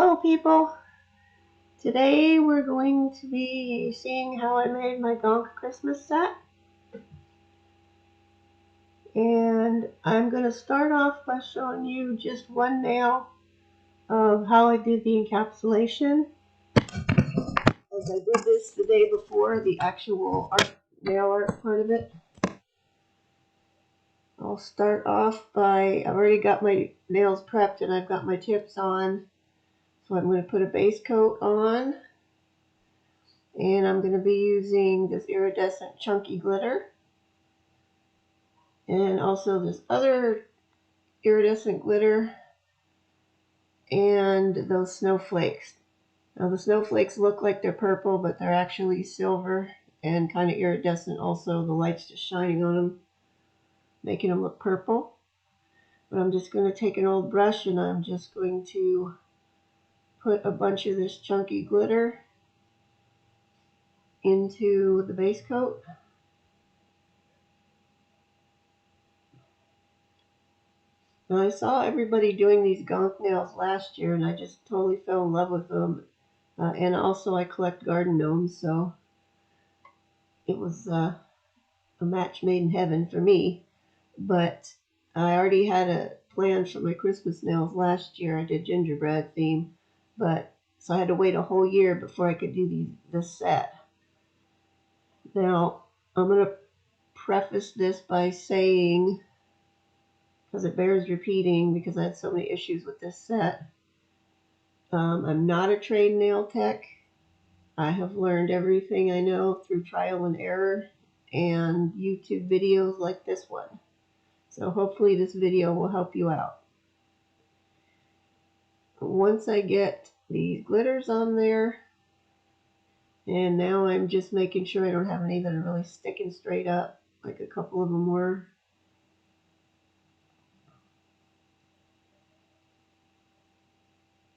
Hello people! Today we're going to be seeing how I made my Gonk Christmas set. And I'm going to start off by showing you just one nail of how I did the encapsulation. As I did this the day before the actual nail art part of it. I'll start off by, I've already got my nails prepped and I've got my tips on. So I'm going to put a base coat on. And I'm going to be using this iridescent chunky glitter. And also this other iridescent glitter. And those snowflakes. Now the snowflakes look like they're purple, but they're actually silver and kind of iridescent also. The light's just shining on them, making them look purple. But I'm just going to take an old brush and I'm just going to put a bunch of this chunky glitter into the base coat. Now, I saw everybody doing these Gonk nails last year and I just totally fell in love with them. And also I collect garden gnomes, so it was a match made in heaven for me. But I already had a plan for my Christmas nails last year. I did gingerbread theme, but so I had to wait a whole year before I could do this set. Now, I'm going to preface this by saying, because it bears repeating because I had so many issues with this set, I'm not a trained nail tech. I have learned everything I know through trial and error and YouTube videos like this one. So hopefully this video will help you out. Once I get these glitters on there, and now I'm just making sure I don't have any that are really sticking straight up, like a couple of them were.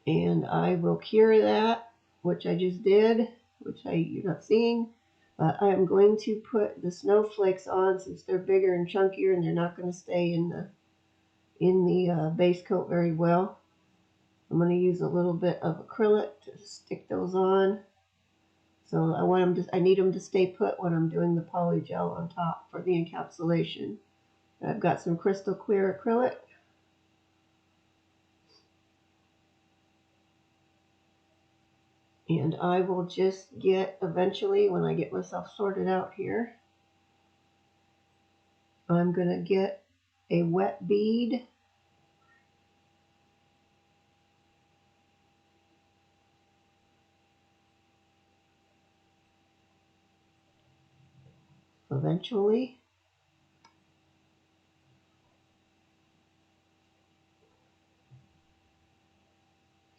And I will cure that, which I just did, which you're not seeing. But I am going to put the snowflakes on since they're bigger and chunkier and they're not going to stay in the base coat very well. I'm going to use a little bit of acrylic to stick those on. So I need them to stay put when I'm doing the polygel on top for the encapsulation. I've got some crystal clear acrylic. And I will just get, eventually, when I get myself sorted out here, I'm going to get a wet bead. Eventually.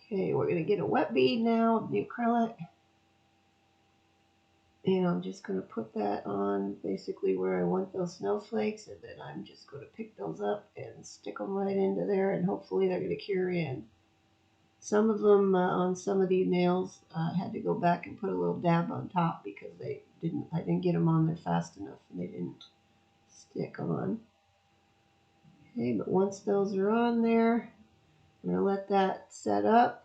Okay, we're going to get a wet bead now of the acrylic. And I'm just going to put that on basically where I want those snowflakes, and then I'm just going to pick those up and stick them right into there, and hopefully they're going to cure in. Some of them on some of these nails I had to go back and put a little dab on top because I didn't get them on there fast enough and they didn't stick on. Okay, but once those are on there, I'm going to let that set up.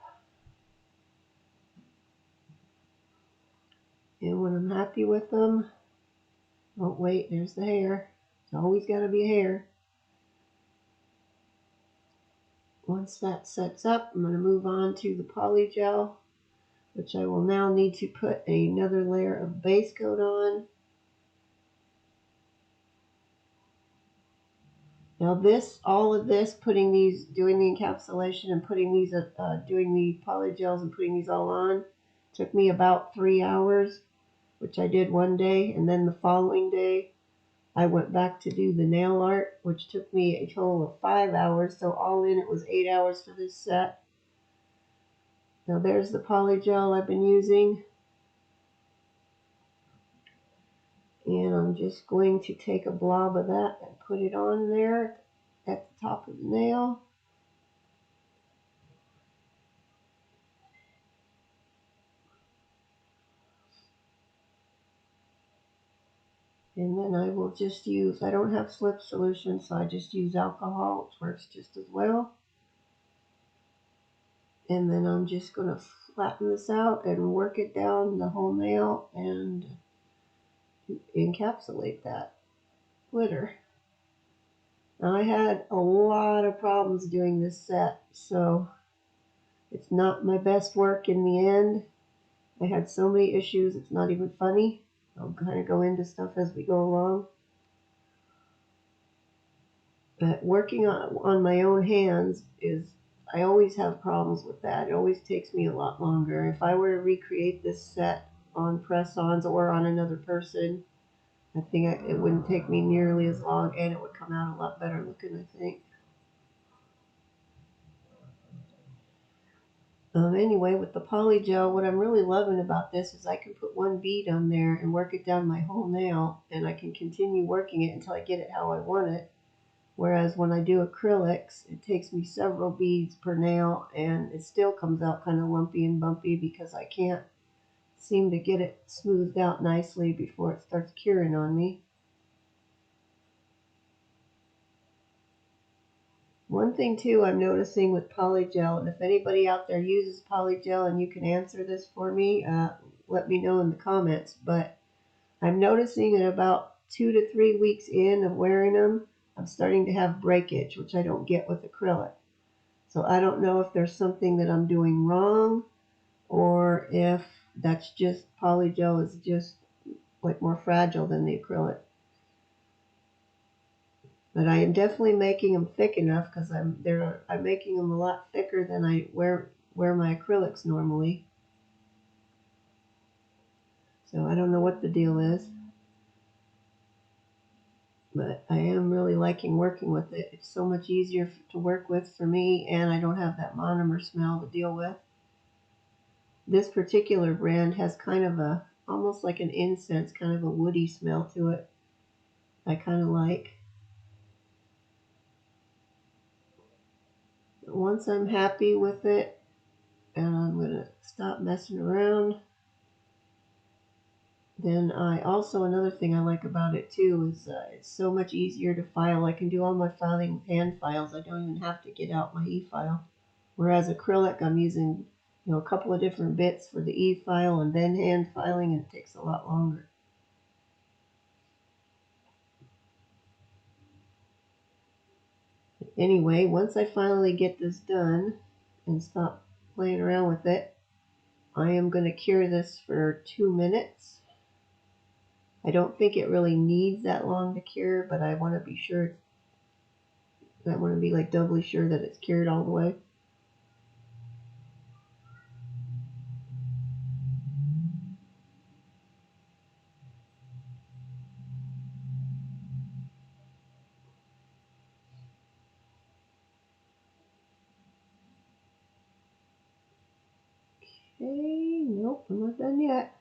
And when I'm happy with them, oh wait, there's the hair. It's always got to be a hair. Once that sets up, I'm going to move on to the polygel, which I will now need to put another layer of base coat on. Now all of this, doing the encapsulation and putting these, doing the polygels and putting these all on, took me about 3 hours, which I did one day, and then the following day I went back to do the nail art, which took me a total of 5 hours, so all in it was 8 hours for this set. Now there's the polygel I've been using, and I'm just going to take a blob of that and put it on there at the top of the nail. And then I will just use, I don't have slip solution, so I just use alcohol, which works just as well. And then I'm just going to flatten this out and work it down the whole nail and encapsulate that glitter. Now I had a lot of problems doing this set, so it's not my best work in the end. I had so many issues, it's not even funny. I'll kind of go into stuff as we go along. But working on my own hands I always have problems with that. It always takes me a lot longer. If I were to recreate this set on press-ons or on another person, I think it wouldn't take me nearly as long, and it would come out a lot better looking, I think. Anyway, with the Polygel, what I'm really loving about this is I can put one bead on there and work it down my whole nail, and I can continue working it until I get it how I want it. Whereas when I do acrylics, it takes me several beads per nail, and it still comes out kind of lumpy and bumpy because I can't seem to get it smoothed out nicely before it starts curing on me. One thing too I'm noticing with Polygel, and if anybody out there uses Polygel and you can answer this for me, let me know in the comments, but I'm noticing in about 2 to 3 weeks in of wearing them, I'm starting to have breakage, which I don't get with acrylic. So I don't know if there's something that I'm doing wrong, or if that's just Polygel is just like more fragile than the acrylic. But I am definitely making them thick enough because I'm making them a lot thicker than I wear my acrylics normally. So I don't know what the deal is, but I am really liking working with it. It's so much easier to work with for me, and I don't have that monomer smell to deal with. This particular brand has kind of almost like an incense, kind of a woody smell to it. I kind of like. Once I'm happy with it, and I'm going to stop messing around, then another thing I like about it too is it's so much easier to file. I can do all my filing with hand files. I don't even have to get out my e-file. Whereas acrylic, I'm using a couple of different bits for the e-file and then hand filing, and it takes a lot longer. Anyway, once I finally get this done and stop playing around with it, I am going to cure this for 2 minutes. I don't think it really needs that long to cure, but I want to be sure. I want to be like doubly sure that it's cured all the way. Okay, nope, I'm not done yet.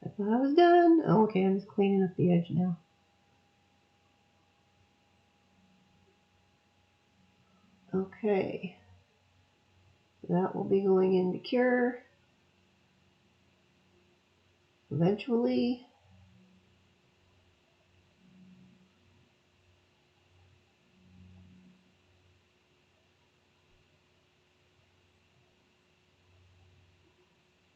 I thought I was done. Oh, okay, I'm just cleaning up the edge now. Okay, that will be going into cure eventually.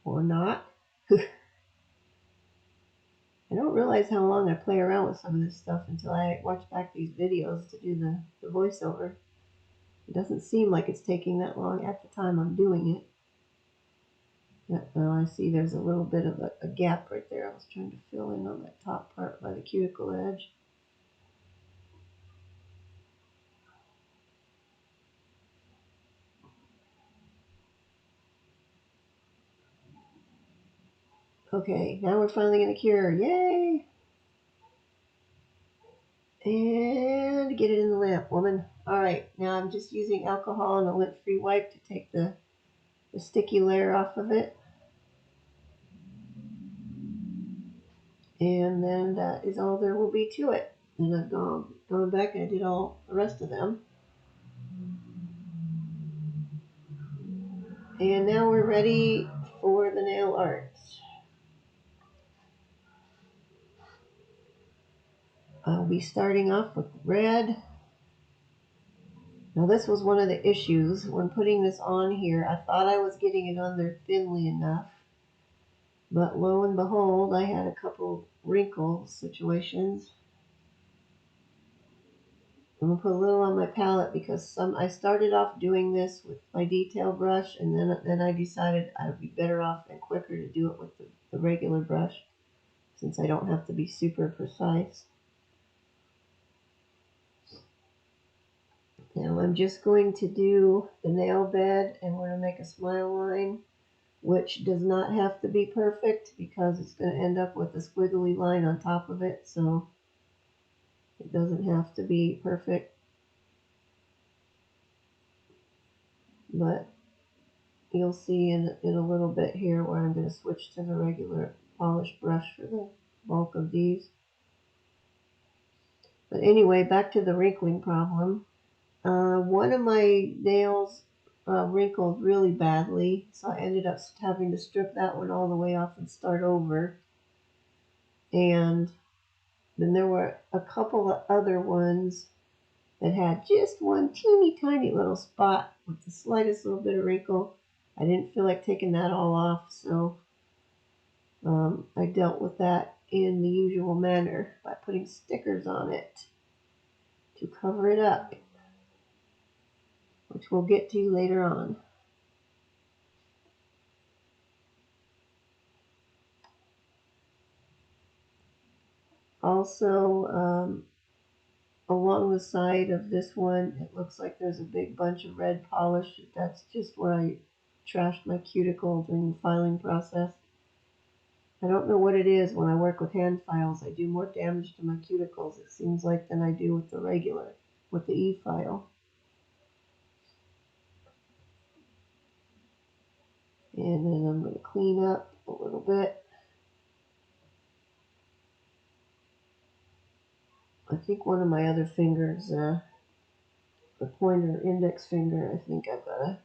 Or not. I don't realize how long I play around with some of this stuff until I watch back these videos to do the voiceover. It doesn't seem like it's taking that long at the time I'm doing it. I see there's a little bit of a gap right there. I was trying to fill in on that top part by the cuticle edge. Okay, now we're finally going to cure. Yay! And get it in the lamp, woman. Alright, now I'm just using alcohol and a lint-free wipe to take the sticky layer off of it. And then that is all there will be to it. And I've gone back and I did all the rest of them. And now we're ready for the nail art. I'll be starting off with red. Now this was one of the issues when putting this on here. I thought I was getting it on there thinly enough, but lo and behold, I had a couple wrinkle situations. I'm gonna put a little on my palette because I started off doing this with my detail brush, and then I decided I would be better off and quicker to do it with the regular brush, since I don't have to be super precise. Now I'm just going to do the nail bed, and we're going to make a smile line, which does not have to be perfect because it's going to end up with a squiggly line on top of it, so it doesn't have to be perfect. But you'll see in a little bit here where I'm going to switch to the regular polished brush for the bulk of these. But anyway, back to the wrinkling problem. One of my nails wrinkled really badly, so I ended up having to strip that one all the way off and start over. And then there were a couple of other ones that had just one teeny tiny little spot with the slightest little bit of wrinkle. I didn't feel like taking that all off, so I dealt with that in the usual manner by putting stickers on it to cover it up, which we'll get to later on. Also, along the side of this one, it looks like there's a big bunch of red polish. That's just where I trashed my cuticle during the filing process. I don't know what it is. When I work with hand files, I do more damage to my cuticles, it seems like, than I do with the regular, with the e-file. And then I'm going to clean up a little bit. I think one of my other fingers, the pointer index finger, I think I've got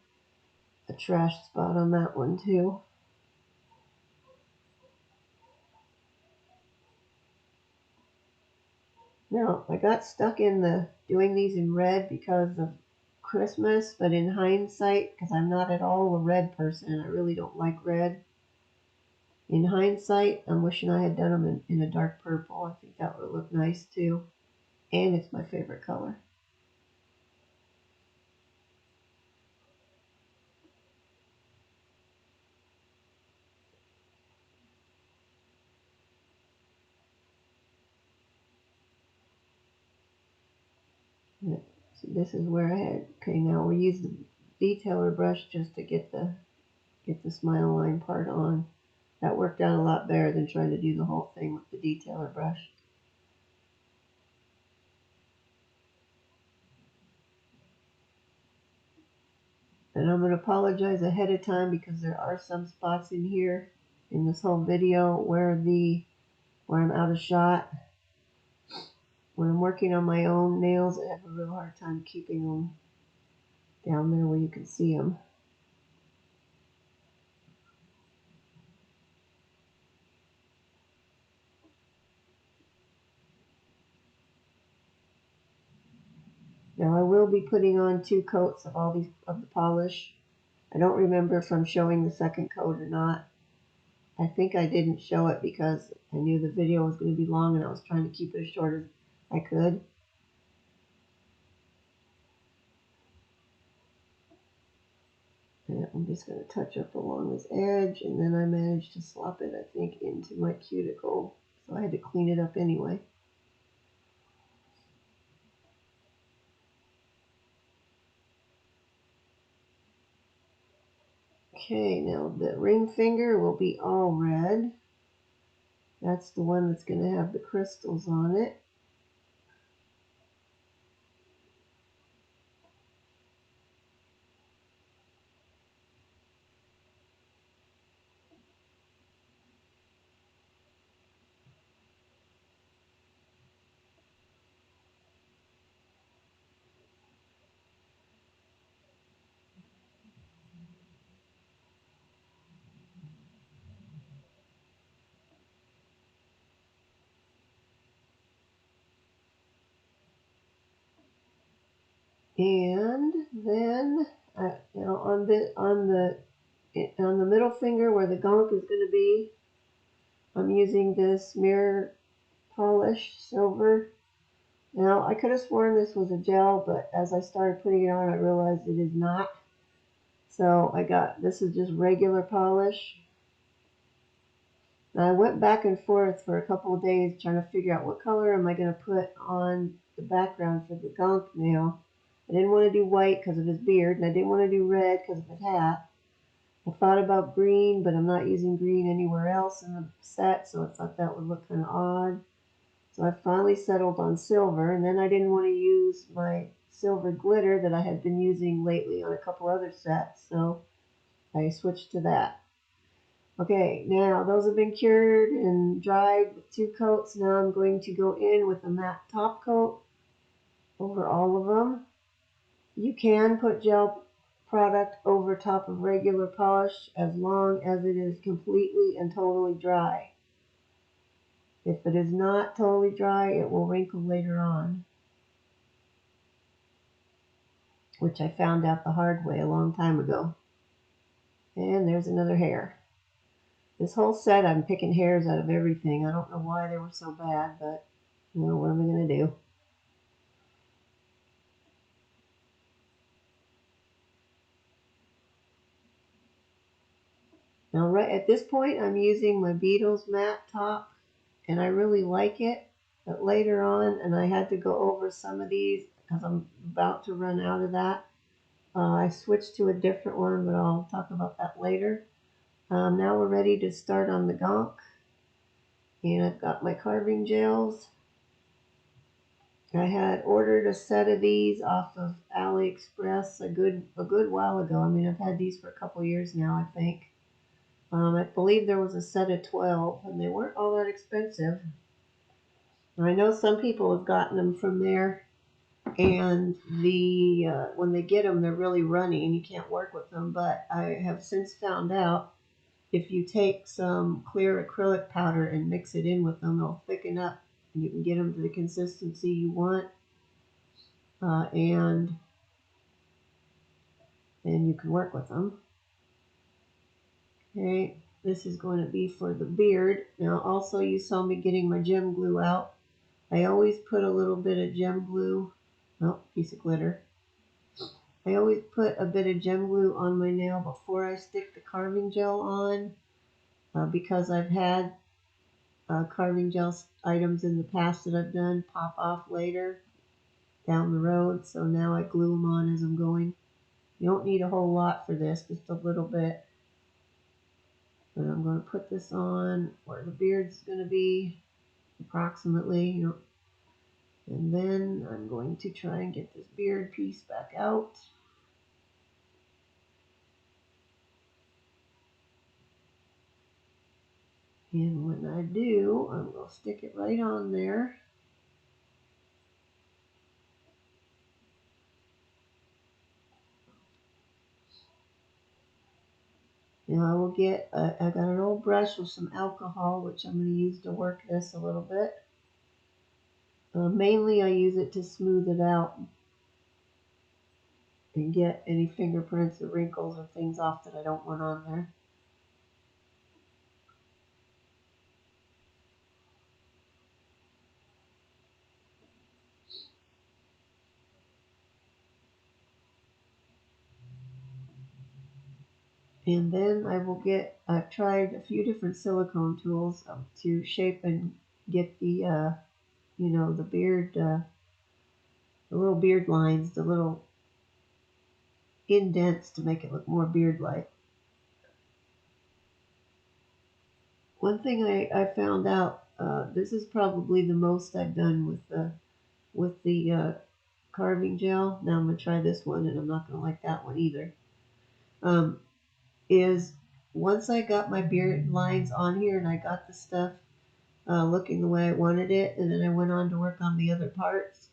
a trash spot on that one too. Now, I got stuck in doing these in red because of Christmas, but in hindsight, because I'm not at all a red person and I really don't like red, in hindsight, I'm wishing I had done them in a dark purple. I think that would look nice too. And it's my favorite color. So this is where I had, okay, now we use the detailer brush just to get the smile line part on. That worked out a lot better than trying to do the whole thing with the detailer brush. And I'm going to apologize ahead of time because there are some spots in here in this whole video where I'm out of shot. When I'm working on my own nails, I have a real hard time keeping them down there where you can see them. Now I will be putting on 2 coats of of the polish. I don't remember if I'm showing the second coat or not. I think I didn't show it because I knew the video was going to be long and I was trying to keep it as short as I could. And I'm just going to touch up along this edge, and then I managed to slop it, I think, into my cuticle. So I had to clean it up anyway. Okay, now the ring finger will be all red. That's the one that's going to have the crystals on it. And then now on the middle finger where the gonk is going to be, I'm using this mirror polish silver. Now I could have sworn this was a gel, but as I started putting it on, I realized it is not. So this is just regular polish. Now I went back and forth for a couple of days trying to figure out what color am I going to put on the background for the gonk nail. I didn't want to do white because of his beard, and I didn't want to do red because of his hat. I thought about green, but I'm not using green anywhere else in the set, so I thought that would look kind of odd. So I finally settled on silver, and then I didn't want to use my silver glitter that I had been using lately on a couple other sets, so I switched to that. Okay, now those have been cured and dried with 2 coats. Now I'm going to go in with a matte top coat over all of them. You can put gel product over top of regular polish as long as it is completely and totally dry. If it is not totally dry, it will wrinkle later on, which I found out the hard way a long time ago. And there's another hair. This whole set, I'm picking hairs out of everything. I don't know why they were so bad, but you know, what am I going to do? Now, right at this point, I'm using my Beetles matte top, and I really like it. But later on, and I had to go over some of these because I'm about to run out of that. I switched to a different one, but I'll talk about that later. Now we're ready to start on the gonk. And I've got my carving gels. I had ordered a set of these off of AliExpress a good while ago. I mean, I've had these for a couple years now, I think. I believe there was a set of 12, and they weren't all that expensive. I know some people have gotten them from there, and when they get them, they're really runny, and you can't work with them. But I have since found out if you take some clear acrylic powder and mix it in with them, they'll thicken up, and you can get them to the consistency you want, and you can work with them. Okay, this is going to be for the beard. Now, also, you saw me getting my gem glue out. I always put a little bit of gem glue, piece of glitter. I always put a bit of gem glue on my nail before I stick the carving gel on, because I've had carving gel items in the past that I've done pop off later down the road, so now I glue them on as I'm going. You don't need a whole lot for this, just a little bit. But I'm going to put this on where the beard's going to be, approximately, and then I'm going to try and get this beard piece back out. And when I do, I'm going to stick it right on there. Now I will get, I got an old brush with some alcohol, which I'm going to use to work this a little bit. Mainly I use it to smooth it out and get any fingerprints or wrinkles or things off that I don't want on there. And then I've tried a few different silicone tools to shape and get the, the beard, the little beard lines, the little indents to make it look more beard-like. One thing I found out, this is probably the most I've done with the carving gel. Now I'm going to try this one, and I'm not going to like that one either. Is once I got my beard lines on here and I got the stuff looking the way I wanted it, and then I went on to work on the other parts.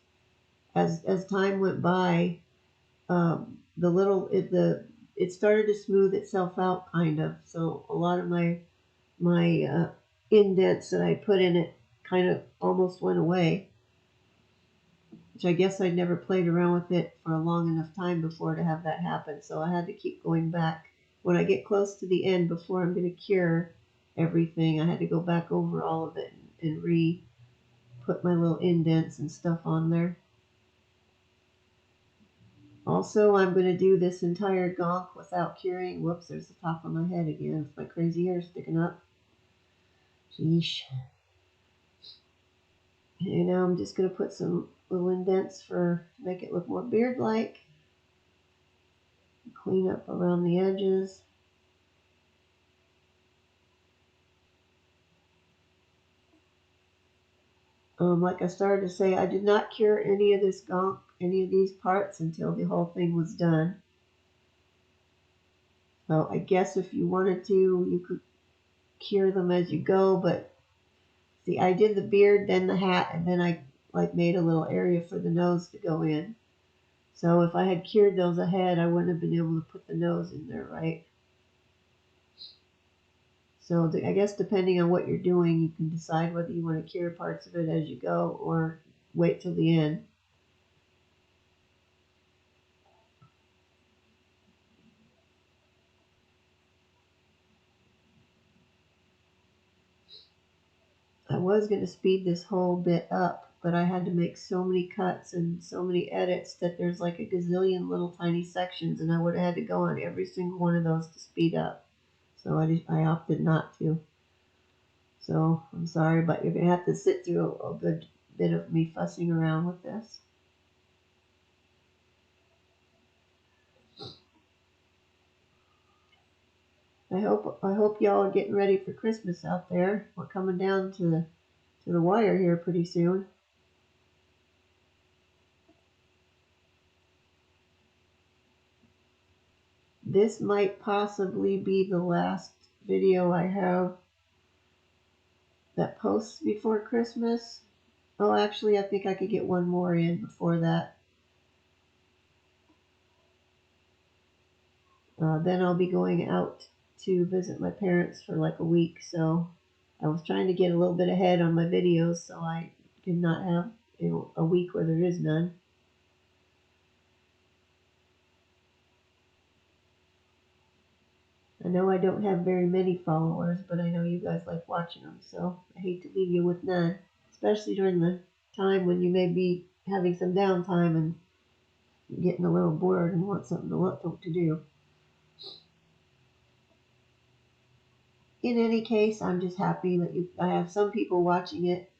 As time went by, it started to smooth itself out, kind of. So a lot of my indents that I put in it kind of almost went away. which I guess I'd never played around with it for a long enough time before to have that happen. So I had to keep going back. When I get close to the end, before I'm going to cure everything, I had to go back over all of it and put my little indents and stuff on there. Also, I'm going to do this entire gonk without curing. Whoops, there's the top of my head again with my crazy hair sticking up. Sheesh. And now I'm just going to put some little indents to make it look more beard-like. Clean up around the edges. Like I started to say, I did not cure any of this gonk, any of these parts until the whole thing was done. So I guess if you wanted to, you could cure them as you go, but see, I did the beard, then the hat, and then I made a little area for the nose to go in. So if I had cured those ahead, I wouldn't have been able to put the nose in there, right? So I guess depending on what you're doing, you can decide whether you want to cure parts of it as you go or wait till the end. I was going to speed this whole bit up, but I had to make so many cuts and so many edits that there's like a gazillion little tiny sections, and I would have had to go on every single one of those to speed up. So I opted not to. So I'm sorry, but you're going to have to sit through a good bit of me fussing around with this. I hope y'all are getting ready for Christmas out there. We're coming down to the wire here pretty soon. This might possibly be the last video I have that posts before Christmas. Oh, actually, I think I could get one more in before that. Then I'll be going out to visit my parents for like a week, so I was trying to get a little bit ahead on my videos so I did not have a week where there is none. I know I don't have very many followers, but I know you guys like watching them, so I hate to leave you with none, especially during the time when you may be having some downtime and getting a little bored and want something to do. In any case, I'm just happy that I have some people watching it.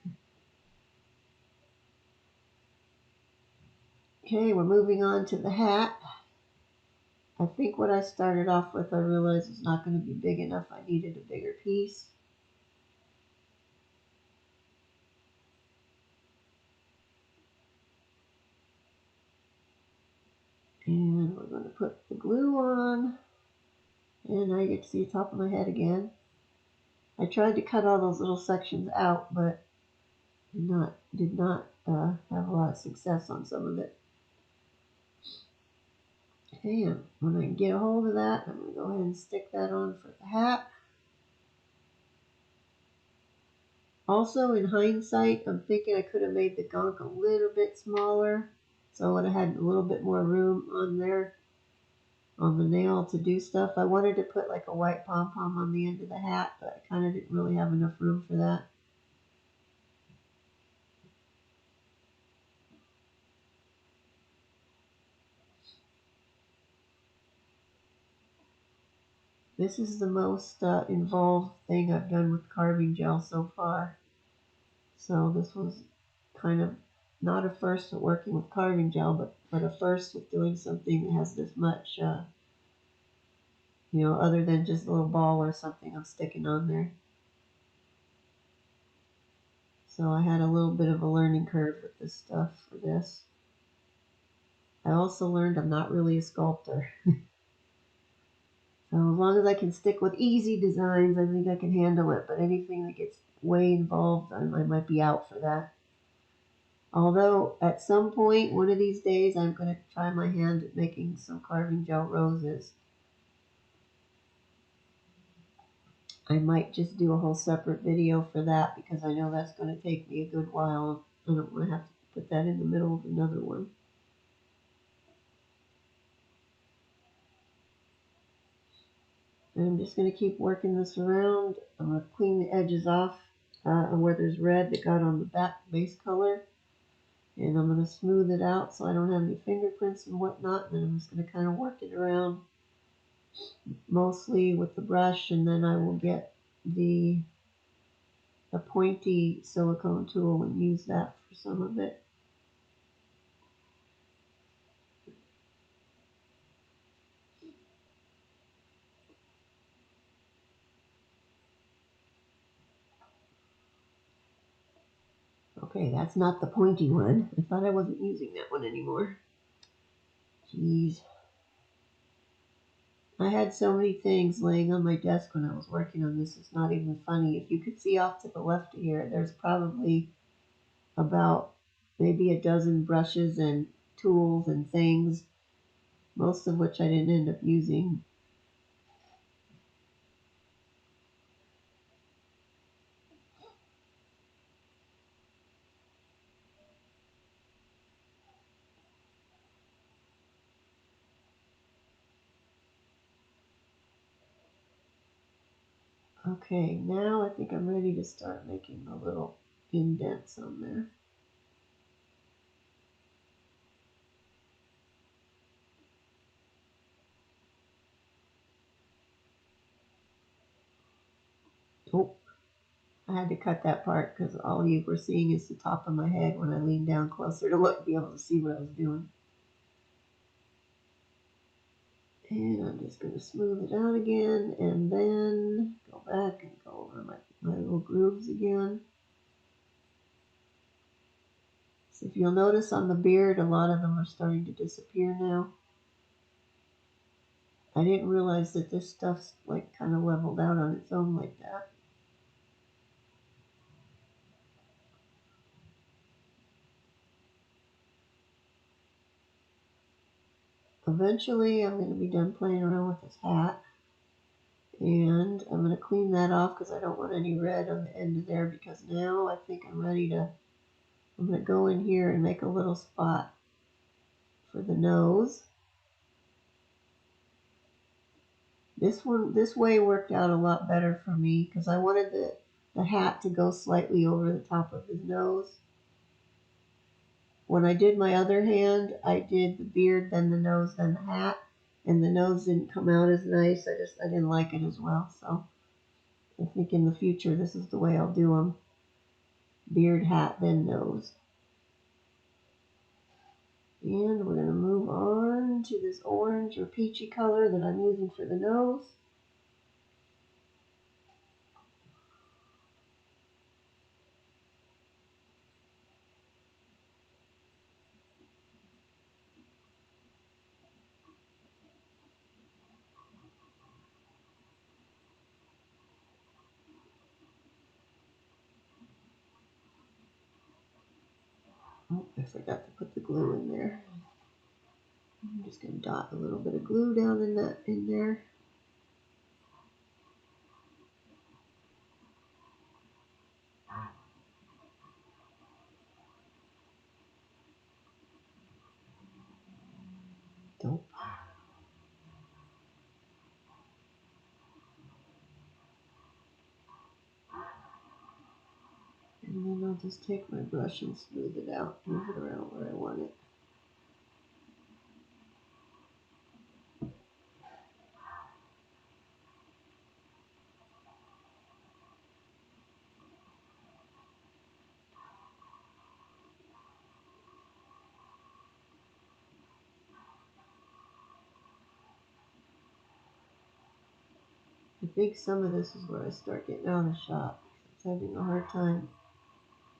Okay, we're moving on to the hat. I think what I started off with, I realized was not going to be big enough. I needed a bigger piece. And we're going to put the glue on. And now you get to see the top of my head again. I tried to cut all those little sections out, but did not have a lot of success on some of it. Okay, and when I get a hold of that, I'm going to go ahead and stick that on for the hat. Also, in hindsight, I'm thinking I could have made the gonk a little bit smaller, so I would have had a little bit more room on there on the nail to do stuff. I wanted to put like a white pom-pom on the end of the hat, but I kind of didn't really have enough room for that. This is the most involved thing I've done with carving gel so far. So this was kind of not a first at working with carving gel, but a first with doing something that has this much, other than just a little ball or something I'm sticking on there. So I had a little bit of a learning curve with this stuff for this. I also learned I'm not really a sculptor. So as long as I can stick with easy designs, I think I can handle it. But anything that gets way involved, I might be out for that. Although at some point, one of these days, I'm going to try my hand at making some carving gel roses. I might just do a whole separate video for that because I know that's going to take me a good while. I don't want to have to put that in the middle of another one. And I'm just going to keep working this around. I'm going to clean the edges off where there's red that got on the back base color. And I'm going to smooth it out so I don't have any fingerprints and whatnot. And then I'm just going to kind of work it around mostly with the brush. And then I will get a pointy silicone tool and use that for some of it. Okay, that's not the pointy one. I thought I wasn't using that one anymore. Jeez. I had so many things laying on my desk when I was working on this. It's not even funny. If you could see off to the left here, there's probably about maybe a dozen brushes and tools and things, most of which I didn't end up using. Okay, now I think I'm ready to start making the little indents on there. Oh, I had to cut that part because all you were seeing is the top of my head when I leaned down closer to look, be able to see what I was doing. And I'm just going to smooth it out again and then go back and go over my little grooves again. So if you'll notice on the beard, a lot of them are starting to disappear now. I didn't realize that this stuff's like kind of leveled out on its own like that. Eventually, I'm going to be done playing around with this hat. And I'm going to clean that off because I don't want any red on the end of there, because now I think I'm ready to, I'm going to go in here and make a little spot for the nose. This way worked out a lot better for me because I wanted the hat to go slightly over the top of his nose. When I did my other hand, I did the beard, then the nose, then the hat, and the nose didn't come out as nice. I didn't like it as well, so I think in the future this is the way I'll do them. Beard, hat, then nose. And we're going to move on to this orange or peachy color that I'm using for the nose. Oh, I forgot to put the glue in there. I'm just going to dot a little bit of glue down in there. Dope. And then I'll just take my brush and smooth it out, move it around where I want it. I think some of this is where I start getting out of shot. I'm having a hard time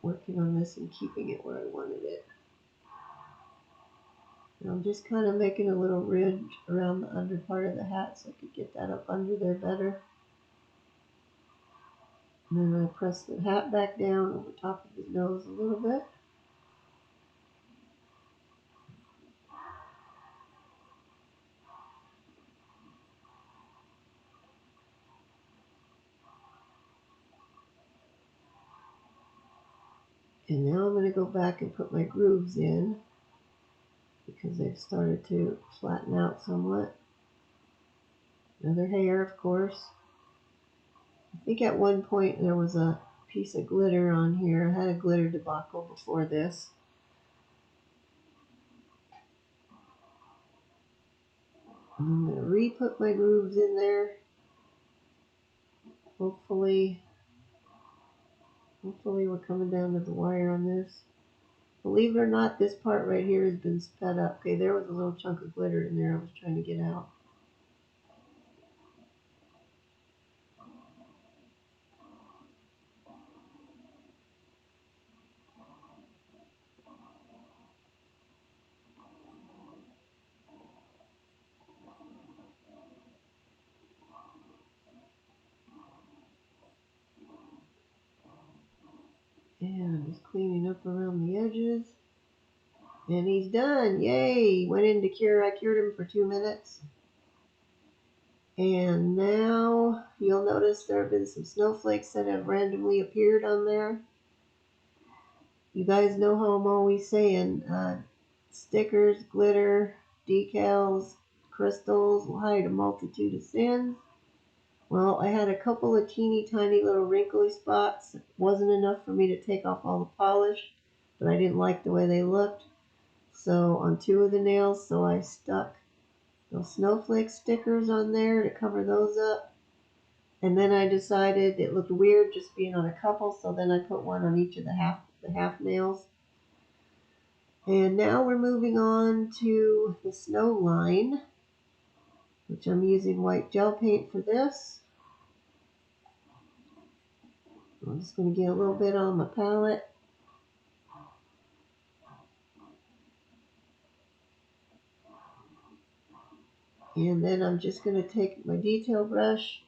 working on this and keeping it where I wanted it. And I'm just kind of making a little ridge around the under part of the hat so I could get that up under there better. And then I press the hat back down over top of his nose a little bit. And now I'm going to go back and put my grooves in because they've started to flatten out somewhat. Another hair, of course. I think at one point there was a piece of glitter on here. I had a glitter debacle before this. I'm going to re-put my grooves in there. Hopefully we're coming down to the wire on this. Believe it or not, this part right here has been sped up. Okay, there was a little chunk of glitter in there I was trying to get out. And I'm just cleaning up around the edges. And he's done. Yay! Went into cure. I cured him for 2 minutes. And now you'll notice there have been some snowflakes that have randomly appeared on there. You guys know how I'm always saying stickers, glitter, decals, crystals will hide a multitude of sins. Well, I had a couple of teeny tiny little wrinkly spots. It wasn't enough for me to take off all the polish, but I didn't like the way they looked. So on 2 of the nails, so I stuck those snowflake stickers on there to cover those up. And then I decided it looked weird just being on a couple, so then I put one on each of the half nails. And now we're moving on to the snow line, which I'm using white gel paint for this. I'm just going to get a little bit on my palette. And then I'm just going to take my detail brush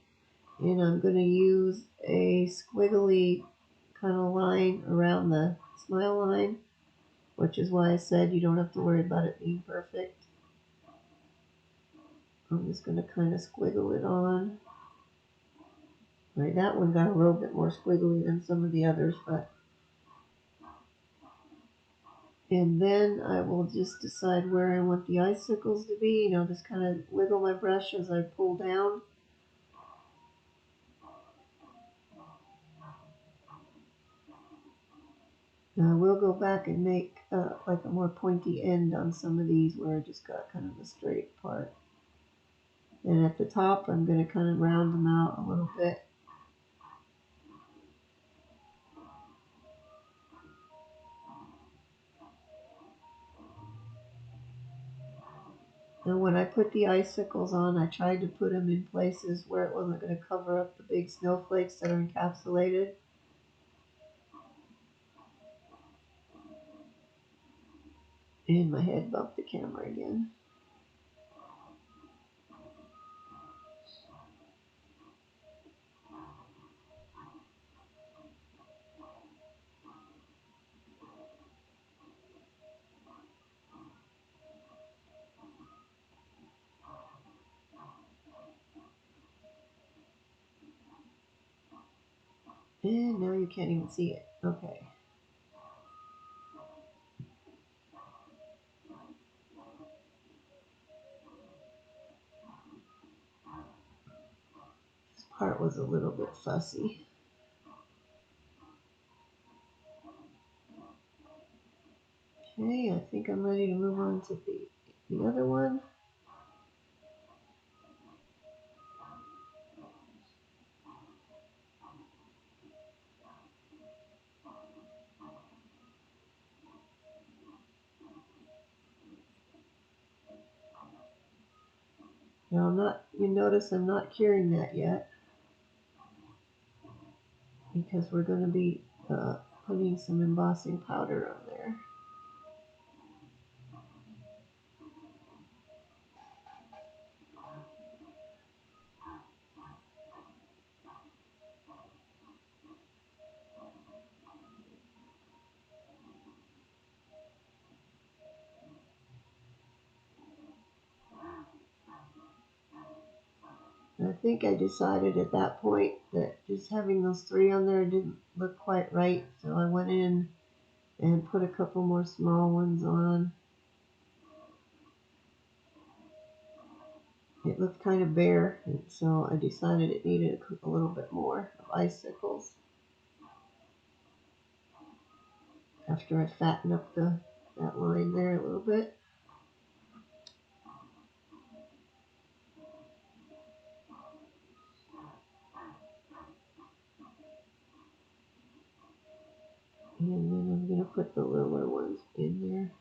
and I'm going to use a squiggly kind of line around the smile line, which is why I said you don't have to worry about it being perfect. I'm just going to kind of squiggle it on. Right, that one got a little bit more squiggly than some of the others, but and then I will just decide where I want the icicles to be. You know, just kind of wiggle my brush as I pull down. Now I will go back and make like a more pointy end on some of these where I just got kind of a straight part. And at the top, I'm going to kind of round them out a little bit. And when I put the icicles on, I tried to put them in places where it wasn't going to cover up the big snowflakes that are encapsulated. And my head bumped the camera again. And now you can't even see it. Okay. This part was a little bit fussy. Okay, I think I'm ready to move on to the other one. Now you notice I'm not curing that yet because we're going to be putting some embossing powder on there. And I think I decided at that point that just having those 3 on there didn't look quite right, so I went in and put a couple more small ones on. It looked kind of bare, and so I decided it needed a little bit more of icicles after I fatten up that line there a little bit. And then I'm going to put the littler ones in there.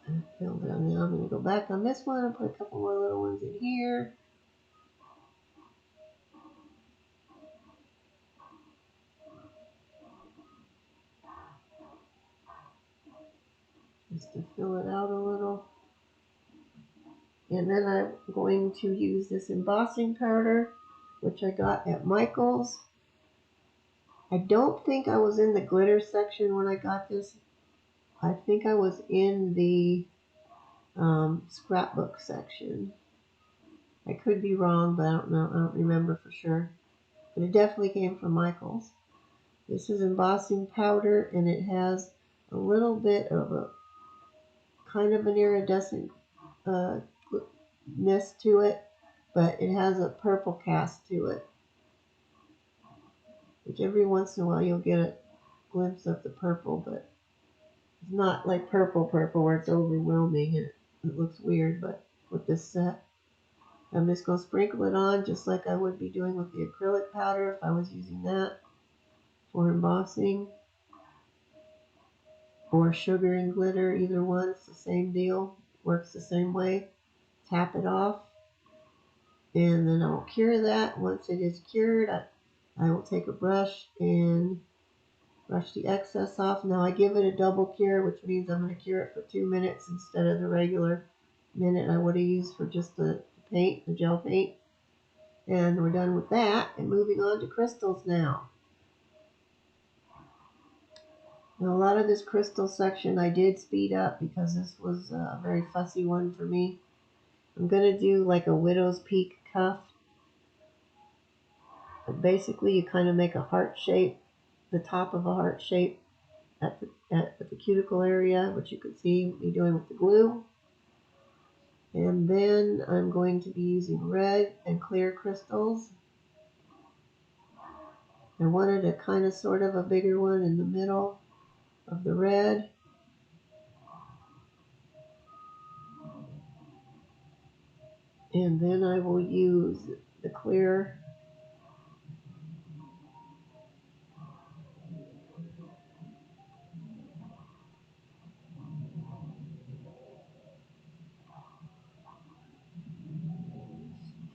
And filled it. Now I'm going to go back on this one and put a couple more little ones in here. Just to fill it out a little. And then I'm going to use this embossing powder, which I got at Michael's. I don't think I was in the glitter section when I got this. I think I was in the scrapbook section. I could be wrong, but I don't know. I don't remember for sure. But it definitely came from Michael's. This is embossing powder, and it has a little bit of a kind of an iridescent ness to it, but it has a purple cast to it, which every once in a while you'll get a glimpse of the purple, but it's not like purple where it's overwhelming and it looks weird. But with this set, I'm just going to sprinkle it on just like I would be doing with the acrylic powder if I was using that for embossing, or sugar and glitter, either one. It's the same deal, works the same way. Tap it off, and then I'll cure that. Once it is cured, I will take a brush and brush the excess off. Now I give it a double cure, which means I'm going to cure it for 2 minutes instead of the regular minute I would have used for just the paint, the gel paint. And we're done with that, and moving on to crystals now. Now, a lot of this crystal section I did speed up because this was a very fussy one for me. I'm going to do like a widow's peak cuff. But basically, you kind of make a heart shape, the top of a heart shape at the cuticle area, which you can see me doing with the glue. And then I'm going to be using red and clear crystals. I wanted a kind of sort of a bigger one in the middle of the red. And then I will use the clear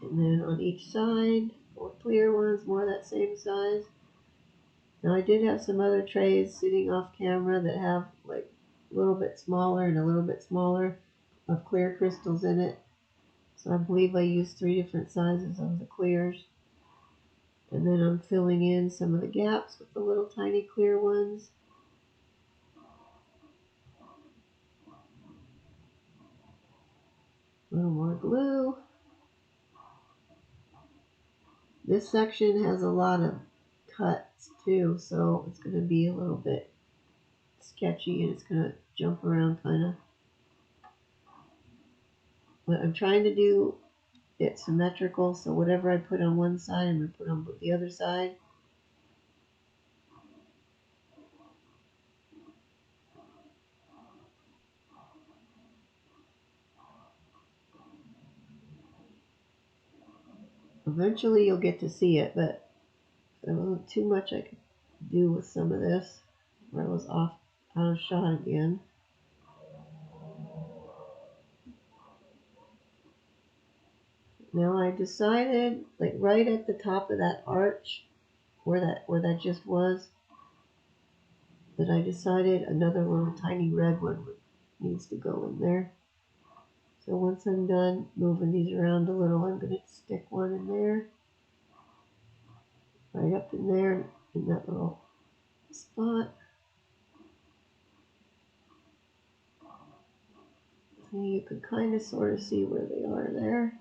and then on each side, 4 clear ones, more that same size. Now I did have some other trays sitting off camera that have like a little bit smaller and a little bit smaller of clear crystals in it. So I believe I used 3 different sizes of the clears. And then I'm filling in some of the gaps with the little tiny clear ones. A little more glue. This section has a lot of cuts too, so it's going to be a little bit sketchy and it's going to jump around kind of. But I'm trying to do it symmetrical, so whatever I put on one side, I'm going to put on the other side. Eventually you'll get to see it, but there wasn't too much I could do with some of this, where I was off out of shot again. Now I decided, like right at the top of that arch, where that just was, that I decided another little tiny red one needs to go in there. So once I'm done moving these around a little, I'm going to stick one in there, right up in there, in that little spot. You can kind of sort of see where they are there.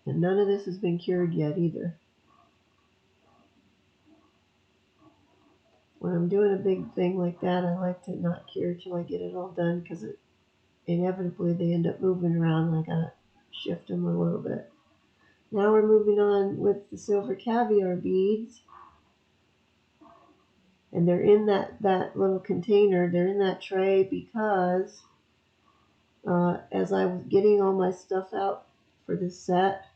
And none of this has been cured yet either. When I'm doing a big thing like that, I like to not cure till I get it all done, because inevitably they end up moving around and I gotta shift them a little bit. Now we're moving on with the silver caviar beads. And they're in that little container. They're in that tray because as I was getting all my stuff out for this set,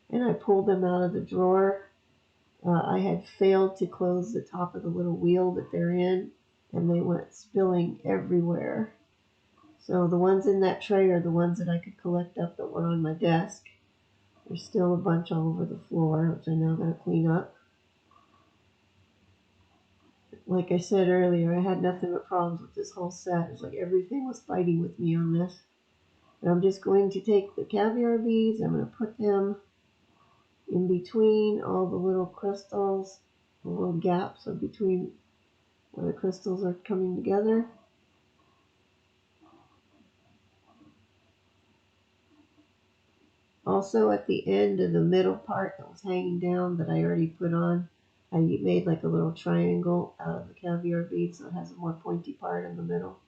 and I pulled them out of the drawer, I had failed to close the top of the little wheel that they're in, and they went spilling everywhere. So the ones in that tray are the ones that I could collect up that were on my desk. There's still a bunch all over the floor, which I now got to clean up. Like I said earlier, I had nothing but problems with this whole set. It's like everything was fighting with me on this. And I'm just going to take the caviar beads, I'm going to put them in between all the little crystals, the little gaps of between where the crystals are coming together. Also at the end of the middle part that was hanging down that I already put on, I made like a little triangle out of the caviar beads, so it has a more pointy part in the middle.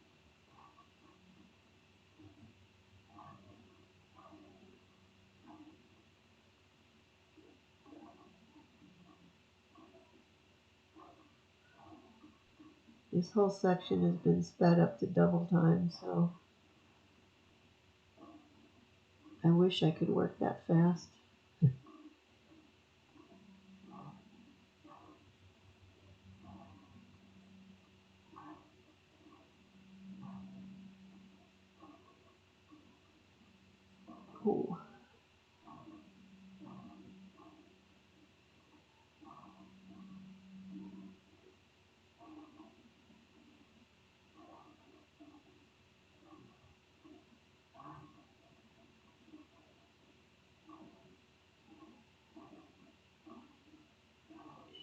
This whole section has been sped up to double time, so I wish I could work that fast. Cool.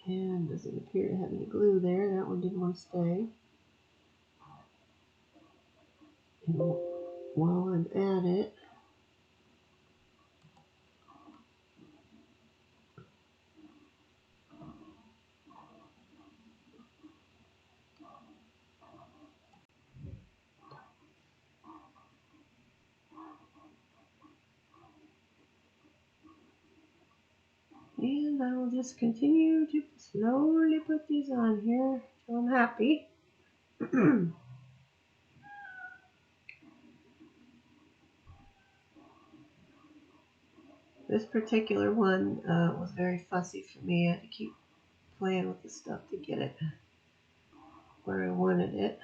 And doesn't appear to have any glue there. That one didn't want to stay. And while I'm at it, and I will just continue to slowly put these on here till I'm happy. This particular one was very fussy for me. I had to keep playing with the stuff to get it where I wanted it.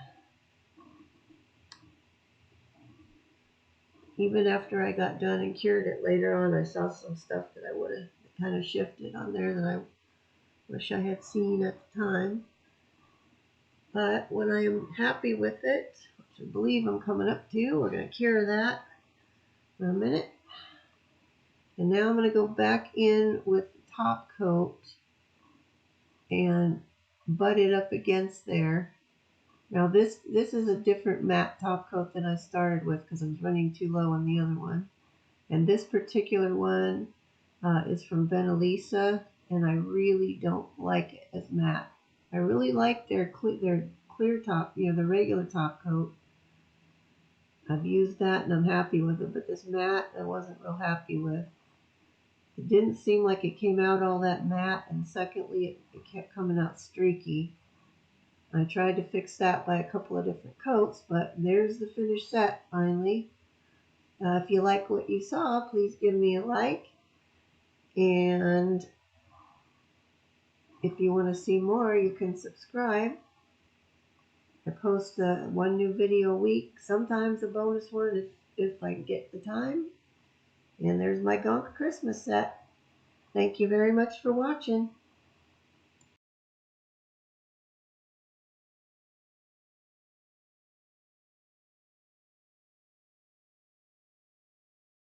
Even after I got done and cured it later on, I saw some stuff that I would have kind of shifted on there that I wish I had seen at the time. But when I am happy with it, which I believe I'm coming up to, we're going to cure that for a minute. And now I'm going to go back in with the top coat and butt it up against there. Now this is a different matte top coat than I started with because I was running too low on the other one. And this particular one is from Venalisa, and I really don't like it as matte. I really like their clear top, you know, the regular top coat. I've used that and I'm happy with it, but this matte I wasn't real happy with. It didn't seem like it came out all that matte, and secondly, it kept coming out streaky. I tried to fix that by a couple of different coats, but there's the finished set finally. If you like what you saw, please give me a like. And if you want to see more, you can subscribe. I post one new video a week, sometimes a bonus one if I get the time. And there's my Gonk Christmas set. Thank you very much for watching.